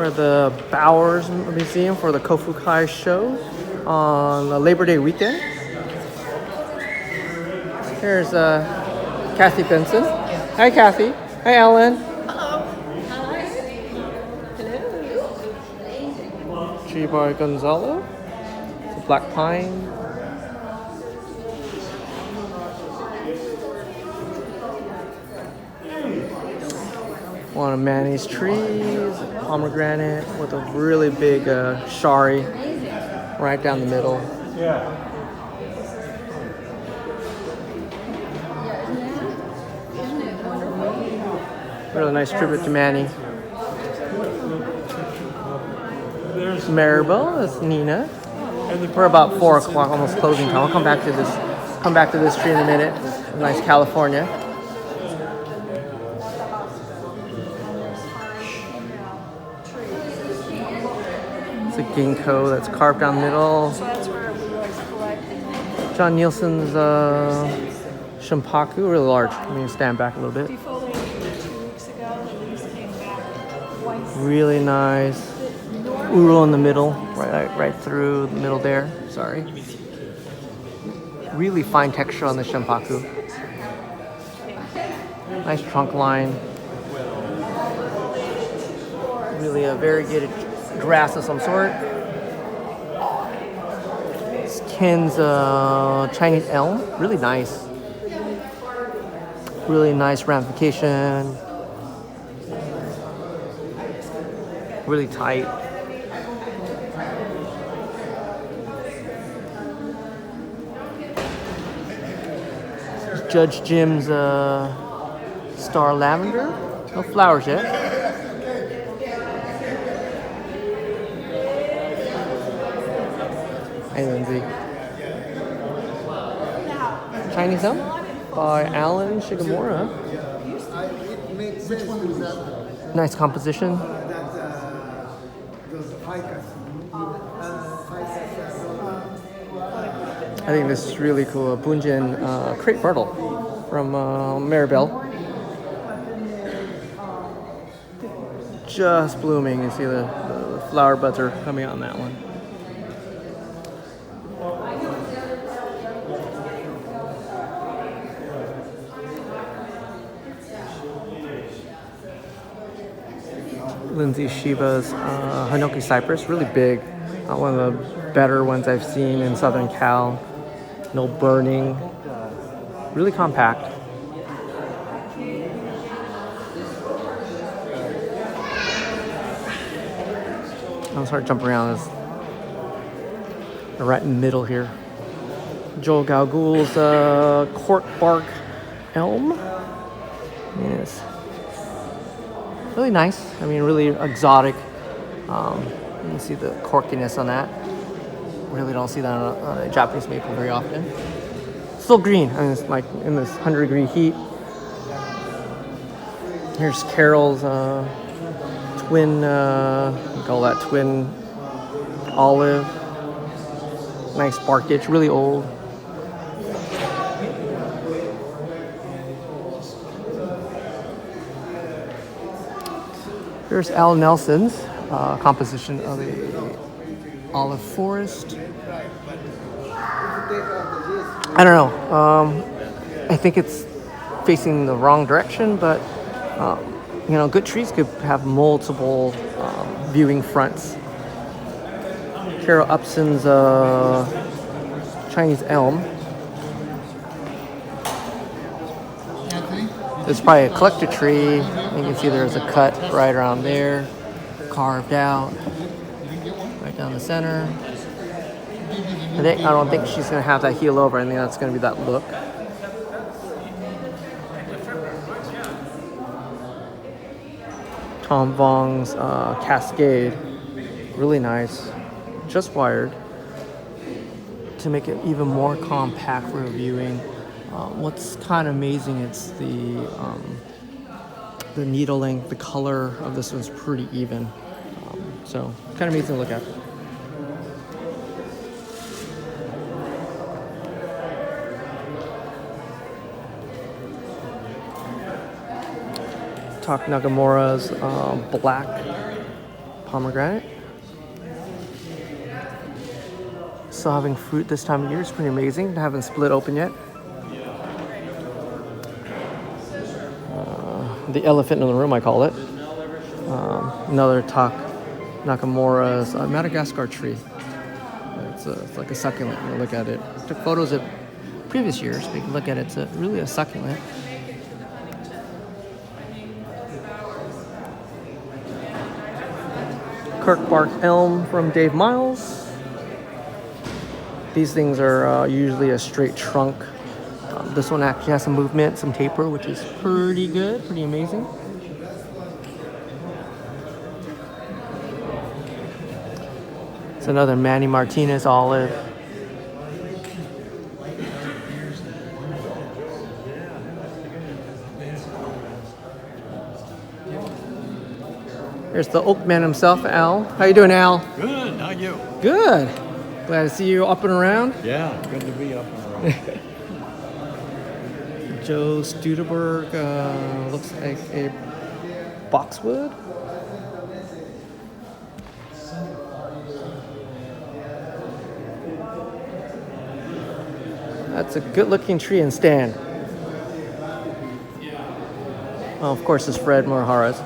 We're at the Bowers Museum for the Kofukai show on Labor Day weekend. Here's Kathy Benson. Hi, Kathy. Hi, Ellen. Hello. Hi. Hello. Chibar Gonzalo. It's a black pine. One of Manny's trees, pomegranate with a really big shari right down the middle. Yeah. Really nice tribute to Manny. There's Maribel, that's Nina. We're about 4 o'clock, almost closing time. I'll come back to this tree in a minute. Nice California. It's a ginkgo that's carved down the middle. So that's where we always collect. John Nielsen's Shimpaku, really large. Let me stand back a little bit. Defoliated 2 weeks ago. The leaves came back twice. Really nice. Uro in the middle, right through the middle there. Sorry. Really fine texture on the Shimpaku. Nice trunk line. Really a variegated grass of some sort. It's Ken's Chinese elm. Really nice. Really nice ramification. Really tight. Judge Jim's Star Lavender. No flowers yet. Hey, Lindsay. Chinese elm by Alan Shigemura. Which one was that? Nice composition. Those ficus. I think this is really cool. Bunjin crepe myrtle from Maribel. Just blooming. You see the flower buds are coming out on that one. Lindsay Shiba's Hinoki cypress, really big. One of the better ones I've seen in Southern Cal. No burning. Really compact. I'm sorry to jump around. They're right in the middle here. Joel Galgoul's cork bark elm. Yes. Really nice. I mean, really exotic. You can see the corkiness on that. Really don't see that on a Japanese maple very often. Still green. I mean, it's like in this 100-degree heat. Here's Carol's twin, we call that twin olive. Nice barkage, really old. Here's Al Nelson's composition of the olive forest. I don't know. I think it's facing the wrong direction, but good trees could have multiple viewing fronts. Carol Upson's Chinese elm. It's probably a collector tree. You can see there's a cut right around there, carved out, right down the center. I don't think she's gonna have that heel over. I think that's gonna be that look. Tom Vong's Cascade, really nice, just wired to make it even more compact for viewing. What's kind of amazing, it's the needle length, the color of this one's pretty even. So kind of amazing to look at. Tak Nagamura's black pomegranate. Still having fruit this time of year. It's pretty amazing. They haven't split open yet. The elephant in the room, I call it. Another Nakamura's Madagascar tree. It's like a succulent. You look at it. I took photos of previous years, but you can look at it. It's really a succulent. Kirk bark elm from Dave Miles. These things are usually a straight trunk. This one actually has some movement, some taper, which is pretty good, pretty amazing. It's another Manny Martinez olive. Here's the oak man himself, Al. How you doing, Al? Good, how you? Good. Glad to see you up and around. Yeah, good to be up and around. Joe Studeberg looks like a boxwood. That's a good-looking tree and stand. Well, of course, it's Fred Morihara's.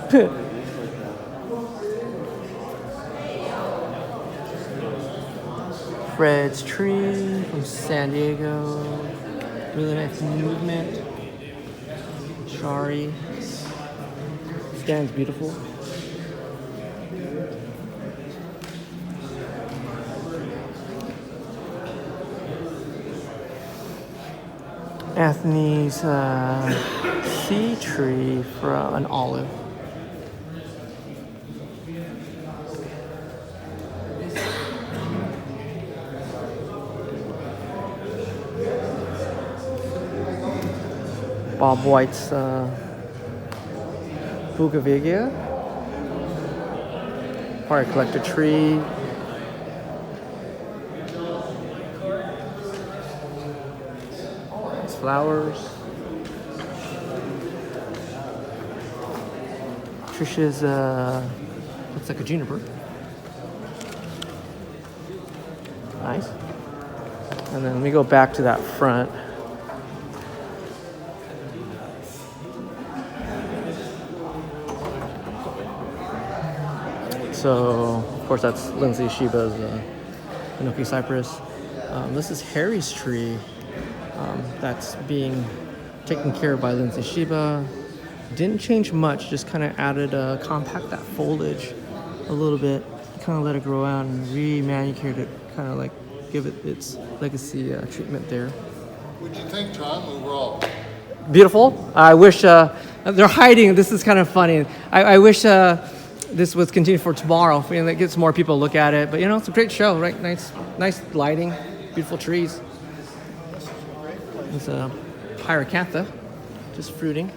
Fred's tree from San Diego. Really nice movement. Shari. Stands beautiful. Anthony's sea tree for an olive. Bob White's Bougainvillea. Probably collect a tree. Nice flowers. Trisha's looks like a juniper. Nice. And then we go back to that front. So, of course, that's Lindsay Shiba's Inoki Cypress. This is Harry's tree that's being taken care of by Lindsay Shiba. Didn't change much, just kind of added compact that foliage a little bit, kind of let it grow out and re-manicured it, kind of like give it its legacy treatment there. What'd you think, Tom, overall? Beautiful. I wish they're hiding. This is kind of funny. I wish this was continued for tomorrow. You know, it gets more people to look at it. But you know, it's a great show, right? Nice lighting, beautiful trees. It's a pyracantha, just fruiting.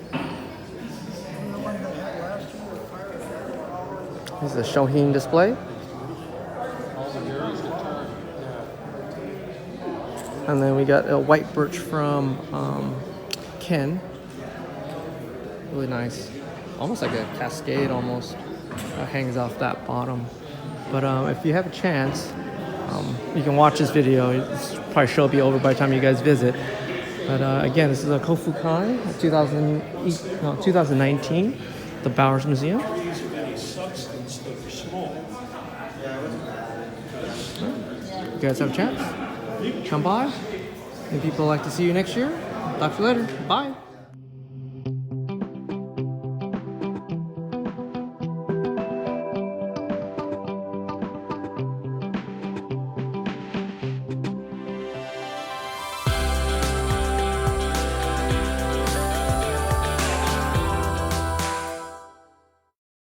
This is a Shohin display. And then we got a white birch from Ken. Really nice. Almost like a cascade almost. Hangs off that bottom. But if you have a chance, you can watch this video. This probably show will be over by the time you guys visit. But again, this is a Kofukai 2019, the Bowers Museum. You guys have a chance? Come by. If people like to see you next year, talk to you later. Bye.